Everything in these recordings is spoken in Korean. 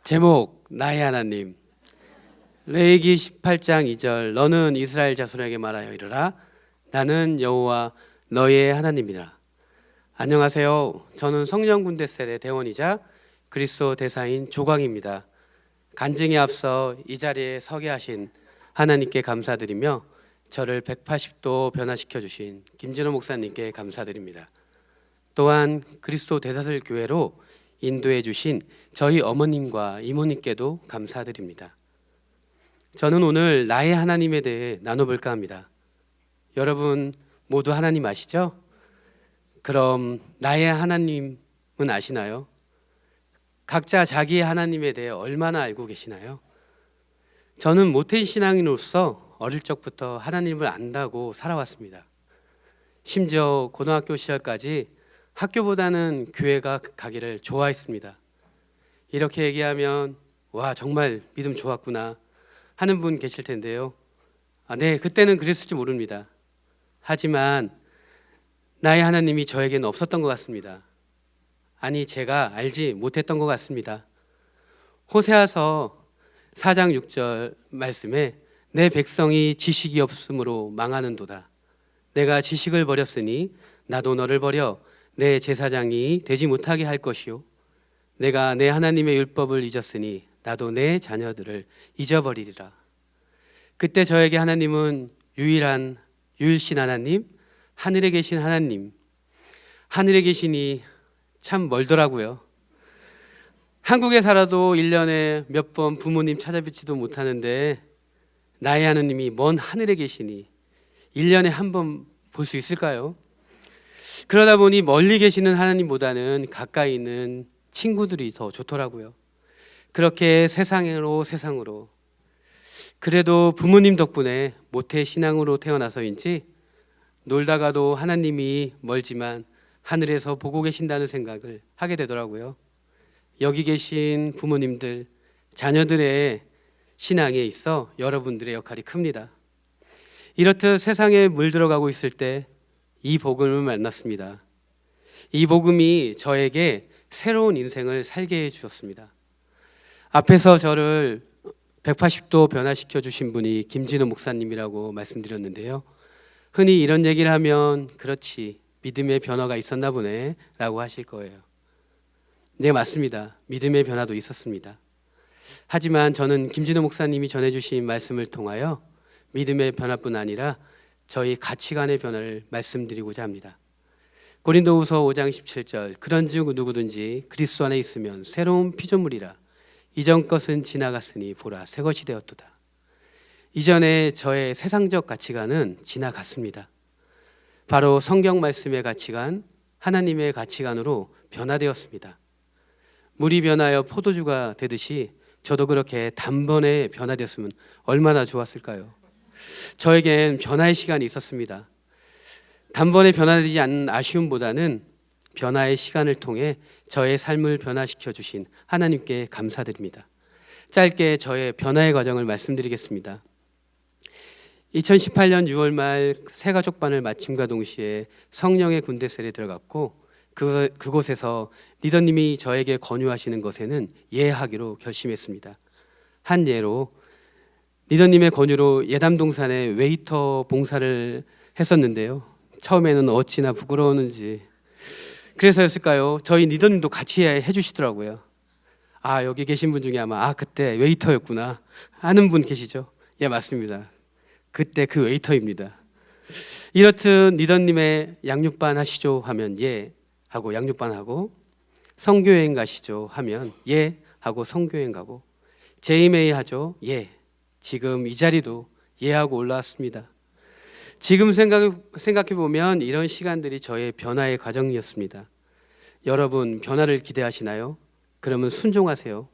제목 나의 하나님. 레위기 18장 2절 너는 이스라엘 자손에게 말하여 이르라 나는 여호와 너의 하나님이라. 안녕하세요. 저는 성령군대셀의 대원이자 그리스도 대사인 조광입니다. 간증에 앞서 이 자리에 서게 하신 하나님께 감사드리며 저를 180도 변화시켜 주신 김진호 목사님께 감사드립니다. 또한 그리스도 대사슬 교회로 인도해 주신 저희 어머님과 이모님께도 감사드립니다. 저는 오늘 나의 하나님에 대해 나눠볼까 합니다. 여러분 모두 하나님 아시죠? 그럼 나의 하나님은 아시나요? 각자 자기의 하나님에 대해 얼마나 알고 계시나요? 저는 모태인 신앙인으로서 어릴 적부터 하나님을 안다고 살아왔습니다. 심지어 고등학교 시절까지 학교보다는 교회가 가기를 좋아했습니다. 이렇게 얘기하면 와 정말 믿음 좋았구나 하는 분 계실 텐데요. 네, 그때는 그랬을지 모릅니다. 하지만 나의 하나님이 저에게는 없었던 것 같습니다. 아니 제가 알지 못했던 것 같습니다. 호세아서 4장 6절 말씀에 내 백성이 지식이 없으므로 망하는도다. 내가 지식을 버렸으니 나도 너를 버려 내 제사장이 되지 못하게 할 것이요 내가 내 하나님의 율법을 잊었으니 나도 내 자녀들을 잊어버리리라. 그때 저에게 하나님은 유일신 하나님, 하늘에 계신 하나님, 하늘에 계시니 참 멀더라고요. 한국에 살아도 1년에 몇 번 부모님 찾아뵙지도 못하는데 나의 하나님이 먼 하늘에 계시니 1년에 한 번 볼 수 있을까요? 그러다 보니 멀리 계시는 하나님보다는 가까이 있는 친구들이 더 좋더라고요. 그렇게 세상으로 그래도 부모님 덕분에 모태 신앙으로 태어나서인지 놀다가도 하나님이 멀지만 하늘에서 보고 계신다는 생각을 하게 되더라고요. 여기 계신 부모님들, 자녀들의 신앙에 있어 여러분들의 역할이 큽니다. 이렇듯 세상에 물들어가고 있을 때 이 복음을 만났습니다. 이 복음이 저에게 새로운 인생을 살게 해주셨습니다. 앞에서 저를 180도 변화시켜 주신 분이 김진호 목사님이라고 말씀드렸는데요. 흔히 이런 얘기를 하면 그렇지 믿음의 변화가 있었나 보네 라고 하실 거예요. 네, 맞습니다. 믿음의 변화도 있었습니다. 하지만 저는 김진호 목사님이 전해주신 말씀을 통하여 믿음의 변화뿐 아니라 저희 가치관의 변화를 말씀드리고자 합니다. 고린도후서 5장 17절 그런즉 누구든지 그리스도 안에 있으면 새로운 피조물이라 이전 것은 지나갔으니 보라 새 것이 되었도다. 이전에 저의 세상적 가치관은 지나갔습니다. 바로 성경 말씀의 가치관, 하나님의 가치관으로 변화되었습니다. 물이 변하여 포도주가 되듯이 저도 그렇게 단번에 변화되었으면 얼마나 좋았을까요? 저에겐 변화의 시간이 있었습니다. 단번에 변화되지 않는 아쉬움보다는 변화의 시간을 통해 저의 삶을 변화시켜 주신 하나님께 감사드립니다. 짧게 저의 변화의 과정을 말씀드리겠습니다. 2018년 6월 말 새가족반을 마침과 동시에 성령의 군대셀에 들어갔고 그곳에서 리더님이 저에게 권유하시는 것에는 예하기로 결심했습니다. 한 예로 리더님의 권유로 예담동산에 웨이터 봉사를 했었는데요. 처음에는 어찌나 부끄러웠는지 그래서였을까요? 저희 리더님도 같이 해주시더라고요. 여기 계신 분 중에 아마 그때 웨이터였구나 하는 분 계시죠? 예, 맞습니다. 그때 그 웨이터입니다. 이렇듯 리더님의 양육반 하시죠 하면 예 하고 양육반 하고, 성교여행 가시죠 하면 예 하고 성교여행 가고, 제이메이 하죠 예, 지금 이 자리도 예 하고 올라왔습니다. 지금 생각해보면 이런 시간들이 저의 변화의 과정이었습니다. 여러분 변화를 기대하시나요? 그러면 순종하세요.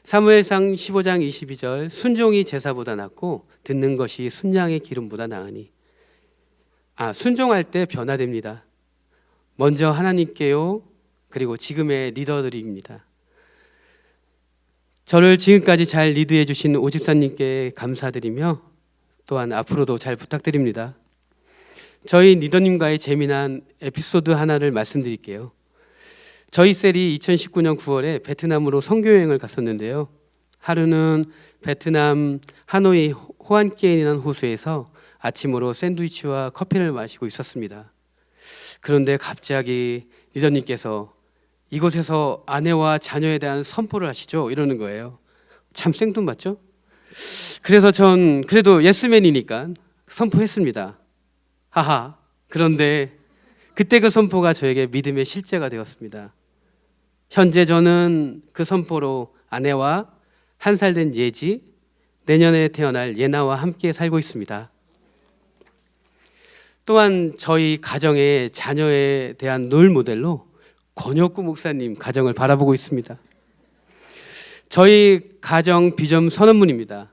사무엘상 15장 22절 순종이 제사보다 낫고 듣는 것이 순양의 기름보다 나으니. 순종할 때 변화됩니다. 먼저 하나님께요, 그리고 지금의 리더들입니다. 저를 지금까지 잘 리드해 주신 오집사님께 감사드리며 또한 앞으로도 잘 부탁드립니다. 저희 리더님과의 재미난 에피소드 하나를 말씀드릴게요. 저희 셀이 2019년 9월에 베트남으로 선교여행을 갔었는데요. 하루는 베트남 하노이 호안키엔이라는 호수에서 아침으로 샌드위치와 커피를 마시고 있었습니다. 그런데 갑자기 리더님께서 이곳에서 아내와 자녀에 대한 선포를 하시죠, 이러는 거예요. 참 생뚱맞죠? 그래서 전 그래도 예스맨이니까 선포했습니다. 하하. 그런데 그때 그 선포가 저에게 믿음의 실제가 되었습니다. 현재 저는 그 선포로 아내와 1살 된 예지, 내년에 태어날 예나와 함께 살고 있습니다. 또한 저희 가정의 자녀에 대한 롤 모델로 권혁구 목사님 가정을 바라보고 있습니다. 저희 가정 비전 선언문입니다.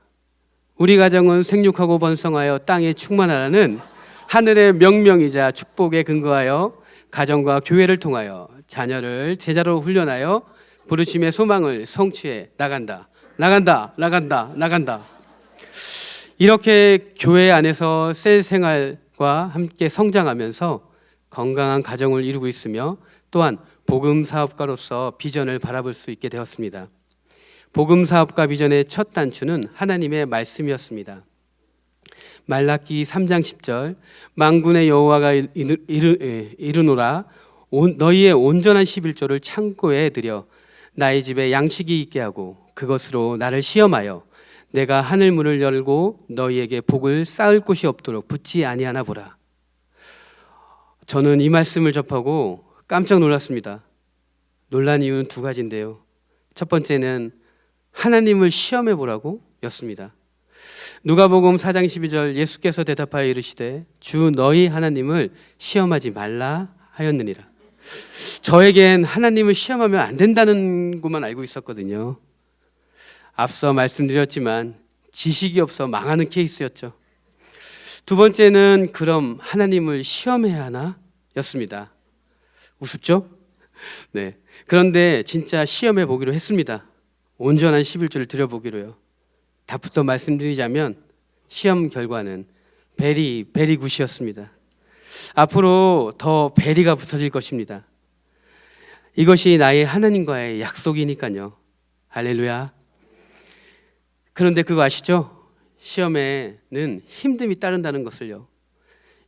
우리 가정은 생육하고 번성하여 땅에 충만하라는 하늘의 명령이자 축복에 근거하여 가정과 교회를 통하여 자녀를 제자로 훈련하여 부르심의 소망을 성취해 나간다. 나간다. 나간다. 나간다. 이렇게 교회 안에서 셀 생활과 함께 성장하면서 건강한 가정을 이루고 있으며 또한 복음 사업가로서 비전을 바라볼 수 있게 되었습니다. 복음 사업가 비전의 첫 단추는 하나님의 말씀이었습니다. 말라기 3장 10절 만군의 여호와가 이르노라 너희의 온전한 11조를 창고에 들여 나의 집에 양식이 있게 하고 그것으로 나를 시험하여 내가 하늘 문을 열고 너희에게 복을 쌓을 곳이 없도록 붙지 아니하나 보라. 저는 이 말씀을 접하고 깜짝 놀랐습니다. 놀란 이유는 두 가지인데요. 첫 번째는 하나님을 시험해 보라고 였습니다. 누가복음 4장 12절 예수께서 대답하여 이르시되 주 너희 하나님을 시험하지 말라 하였느니라. 저에겐 하나님을 시험하면 안 된다는 것만 알고 있었거든요. 앞서 말씀드렸지만 지식이 없어 망하는 케이스였죠. 두 번째는 그럼 하나님을 시험해야 하나? 였습니다. 우습죠? 네. 그런데 진짜 시험해 보기로 했습니다. 온전한 11조를 드려보기로요. 답부터 말씀드리자면 시험 결과는 베리 굿이었습니다. 앞으로 더 베리가 붙어질 것입니다. 이것이 나의 하나님과의 약속이니까요. 할렐루야. 그런데 그거 아시죠? 시험에는 힘듦이 따른다는 것을요.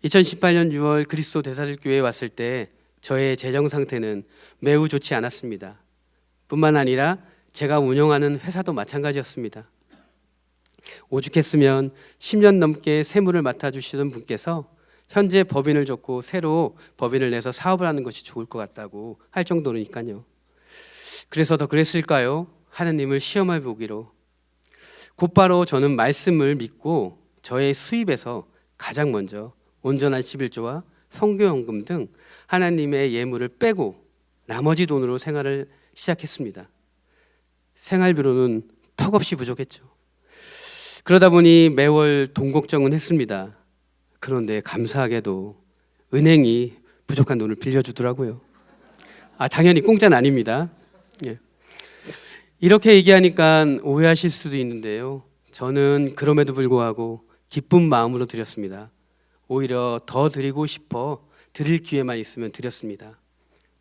2018년 6월 그리스도 대사들교회에 왔을 때 저의 재정 상태는 매우 좋지 않았습니다. 뿐만 아니라 제가 운영하는 회사도 마찬가지였습니다. 오죽했으면 10년 넘게 세무를 맡아주시던 분께서 현재 법인을 줬고 새로 법인을 내서 사업을 하는 것이 좋을 것 같다고 할 정도니까요. 그래서 더 그랬을까요? 하나님을 시험해 보기로. 곧바로 저는 말씀을 믿고 저의 수입에서 가장 먼저 온전한 11조와 선교연금 등 하나님의 예물을 빼고 나머지 돈으로 생활을 시작했습니다. 생활비로는 턱없이 부족했죠. 그러다 보니 매월 돈 걱정은 했습니다. 그런데 감사하게도 은행이 부족한 돈을 빌려주더라고요. 당연히 공짜는 아닙니다. 예. 이렇게 얘기하니까 오해하실 수도 있는데요. 저는 그럼에도 불구하고 기쁜 마음으로 드렸습니다. 오히려 더 드리고 싶어 드릴 기회만 있으면 드렸습니다.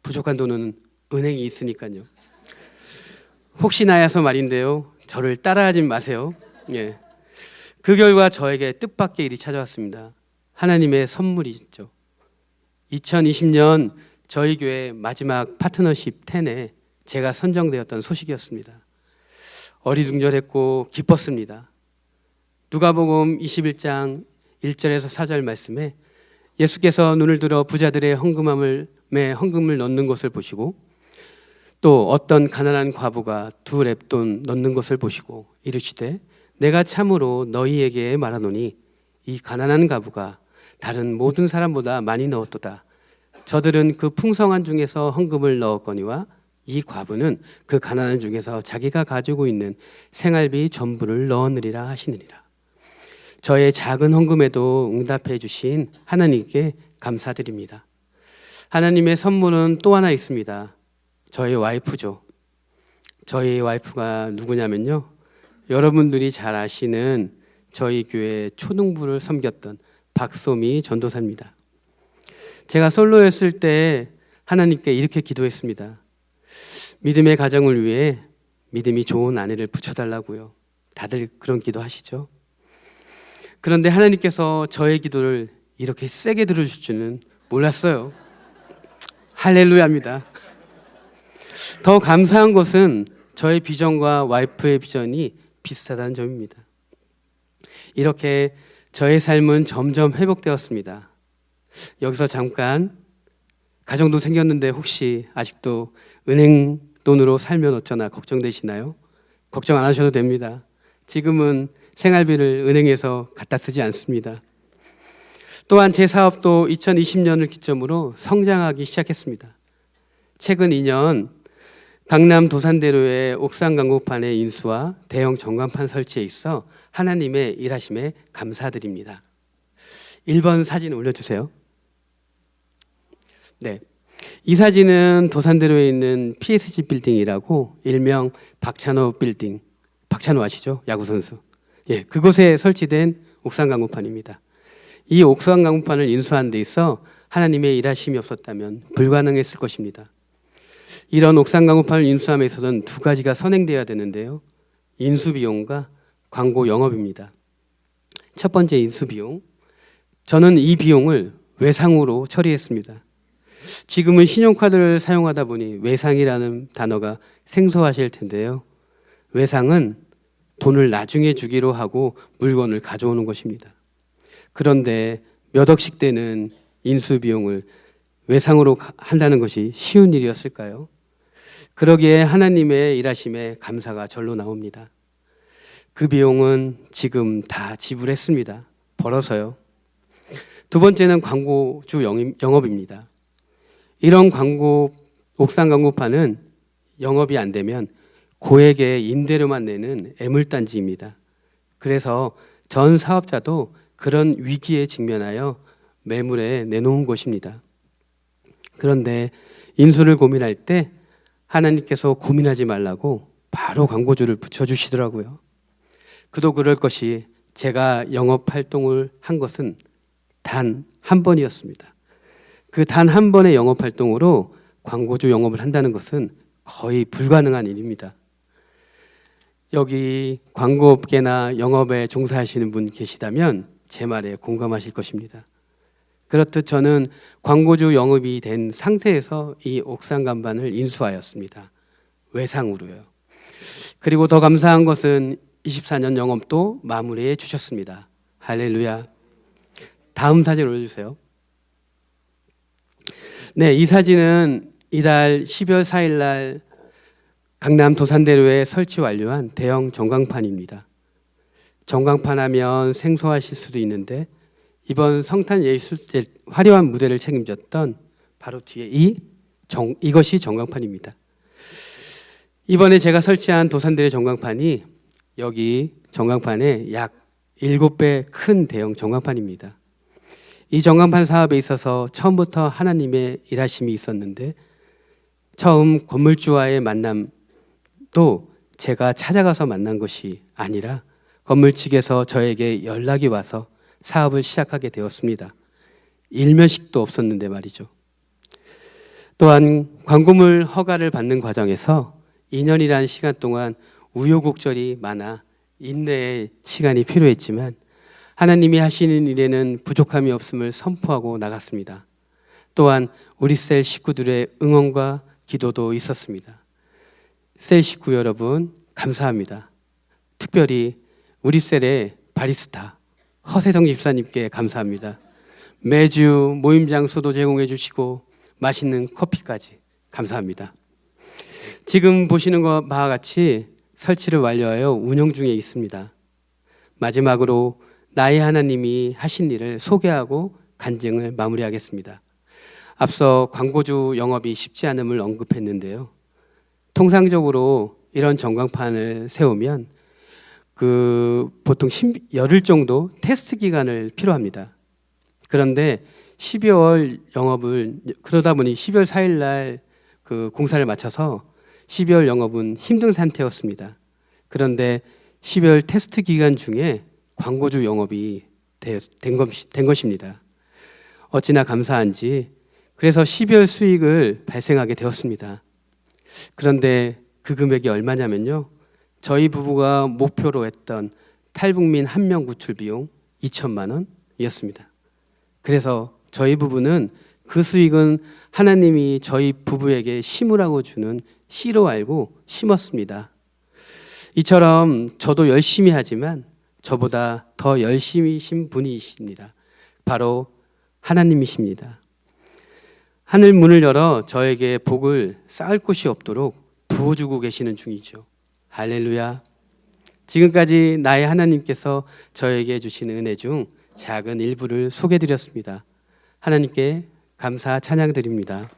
부족한 돈은 은행이 있으니까요. 혹시나야서 말인데요. 저를 따라하지 마세요. 예. 그 결과 저에게 뜻밖의 일이 찾아왔습니다. 하나님의 선물이죠. 2020년 저희 교회 마지막 파트너십 10에 제가 선정되었던 소식이었습니다. 어리둥절했고 기뻤습니다. 누가복음 21장 1절에서 4절 말씀에 예수께서 눈을 들어 부자들의 헌금을 넣는 것을 보시고 또 어떤 가난한 과부가 2렙돈 넣는 것을 보시고 이르시되 내가 참으로 너희에게 말하노니 이 가난한 과부가 다른 모든 사람보다 많이 넣었도다. 저들은 그 풍성한 중에서 헌금을 넣었거니와 이 과부는 그 가난한 중에서 자기가 가지고 있는 생활비 전부를 넣었느리라 하시느니라. 저의 작은 헌금에도 응답해 주신 하나님께 감사드립니다. 하나님의 선물은 또 하나 있습니다. 저희 와이프죠. 저희 와이프가 누구냐면요. 여러분들이 잘 아시는 저희 교회 초등부를 섬겼던 박소미 전도사입니다. 제가 솔로였을 때 하나님께 이렇게 기도했습니다. 믿음의 가정을 위해 믿음이 좋은 아내를 붙여달라고요. 다들 그런 기도 하시죠? 그런데 하나님께서 저의 기도를 이렇게 세게 들어줄 줄은 몰랐어요. 할렐루야입니다. 더 감사한 것은 저의 비전과 와이프의 비전이 비슷하다는 점입니다. 이렇게 저의 삶은 점점 회복되었습니다. 여기서 잠깐 가정도 생겼는데 혹시 아직도 은행 돈으로 살면 어쩌나 걱정되시나요? 걱정 안 하셔도 됩니다. 지금은 생활비를 은행에서 갖다 쓰지 않습니다. 또한 제 사업도 2020년을 기점으로 성장하기 시작했습니다. 최근 2년 강남 도산대로의 옥상 광고판의 인수와 대형 전광판 설치에 있어 하나님의 일하심에 감사드립니다. 1번 사진 올려주세요. 네, 이 사진은 도산대로에 있는 PSG 빌딩이라고 일명 박찬호 빌딩, 박찬호 아시죠? 야구선수. 예, 그곳에 설치된 옥상 광고판입니다. 이 옥상 광고판을 인수한 데 있어 하나님의 일하심이 없었다면 불가능했을 것입니다. 이런 옥상 광고판을 인수함에 있어서는 두 가지가 선행되어야 되는데요. 인수 비용과 광고 영업입니다. 첫 번째 인수 비용. 저는 이 비용을 외상으로 처리했습니다. 지금은 신용카드를 사용하다 보니 외상이라는 단어가 생소하실 텐데요. 외상은 돈을 나중에 주기로 하고 물건을 가져오는 것입니다. 그런데 몇 억씩 되는 인수 비용을 외상으로 한다는 것이 쉬운 일이었을까요? 그러기에 하나님의 일하심에 감사가 절로 나옵니다. 그 비용은 지금 다 지불했습니다. 벌어서요. 두 번째는 광고주 영업입니다. 이런 옥상 광고판은 영업이 안 되면 고액의 임대료만 내는 애물단지입니다. 그래서 전 사업자도 그런 위기에 직면하여 매물에 내놓은 곳입니다. 그런데 인수를 고민할 때 하나님께서 고민하지 말라고 바로 광고주를 붙여주시더라고요. 그도 그럴 것이 제가 영업 활동을 한 것은 단 한 번이었습니다. 그 단 한 번의 영업 활동으로 광고주 영업을 한다는 것은 거의 불가능한 일입니다. 여기 광고업계나 영업에 종사하시는 분 계시다면 제 말에 공감하실 것입니다. 그렇듯 저는 광고주 영업이 된 상태에서 이 옥상 간판을 인수하였습니다. 외상으로요. 그리고 더 감사한 것은 24년 영업도 마무리해 주셨습니다. 할렐루야. 다음 사진 올려주세요. 네, 이 사진은 이달 12월 4일 날 강남 도산대로에 설치 완료한 대형 전광판입니다. 전광판 하면 생소하실 수도 있는데 이번 성탄 예술제 화려한 무대를 책임졌던 바로 뒤에 이것이 전광판입니다. 이번에 제가 설치한 도산대로 전광판이 여기 전광판의 약 7배 큰 대형 전광판입니다. 이 전광판 사업에 있어서 처음부터 하나님의 일하심이 있었는데 처음 건물주와의 만남도 제가 찾아가서 만난 것이 아니라 건물 측에서 저에게 연락이 와서 사업을 시작하게 되었습니다. 일면식도 없었는데 말이죠. 또한 광고물 허가를 받는 과정에서 2년이라는 시간 동안 우여곡절이 많아 인내의 시간이 필요했지만 하나님이 하시는 일에는 부족함이 없음을 선포하고 나갔습니다. 또한 우리 셀 식구들의 응원과 기도도 있었습니다. 셀 식구 여러분 감사합니다. 특별히 우리 셀의 바리스타 허세성 집사님께 감사합니다. 매주 모임 장소도 제공해 주시고 맛있는 커피까지 감사합니다. 지금 보시는 바와 같이 설치를 완료하여 운영 중에 있습니다. 마지막으로 나의 하나님이 하신 일을 소개하고 간증을 마무리하겠습니다. 앞서 광고주 영업이 쉽지 않음을 언급했는데요. 통상적으로 이런 전광판을 세우면 보통 열흘 정도 테스트 기간을 필요합니다. 그런데 12월 영업을 그러다 보니 12월 4일 날 공사를 마쳐서 12월 영업은 힘든 상태였습니다. 그런데 12월 테스트 기간 중에 광고주 영업이 된 것입니다. 어찌나 감사한지 그래서 12월 수익을 발생하게 되었습니다. 그런데 그 금액이 얼마냐면요, 저희 부부가 목표로 했던 탈북민 한 명 구출 비용 2천만 원이었습니다. 그래서 저희 부부는 그 수익은 하나님이 저희 부부에게 심으라고 주는 씨로 알고 심었습니다. 이처럼 저도 열심히 하지만 저보다 더 열심히신 분이십니다. 바로 하나님이십니다. 하늘 문을 열어 저에게 복을 쌓을 곳이 없도록 부어주고 계시는 중이죠. 할렐루야. 지금까지 나의 하나님께서 저에게 주신 은혜 중 작은 일부를 소개해드렸습니다. 하나님께 감사 찬양드립니다.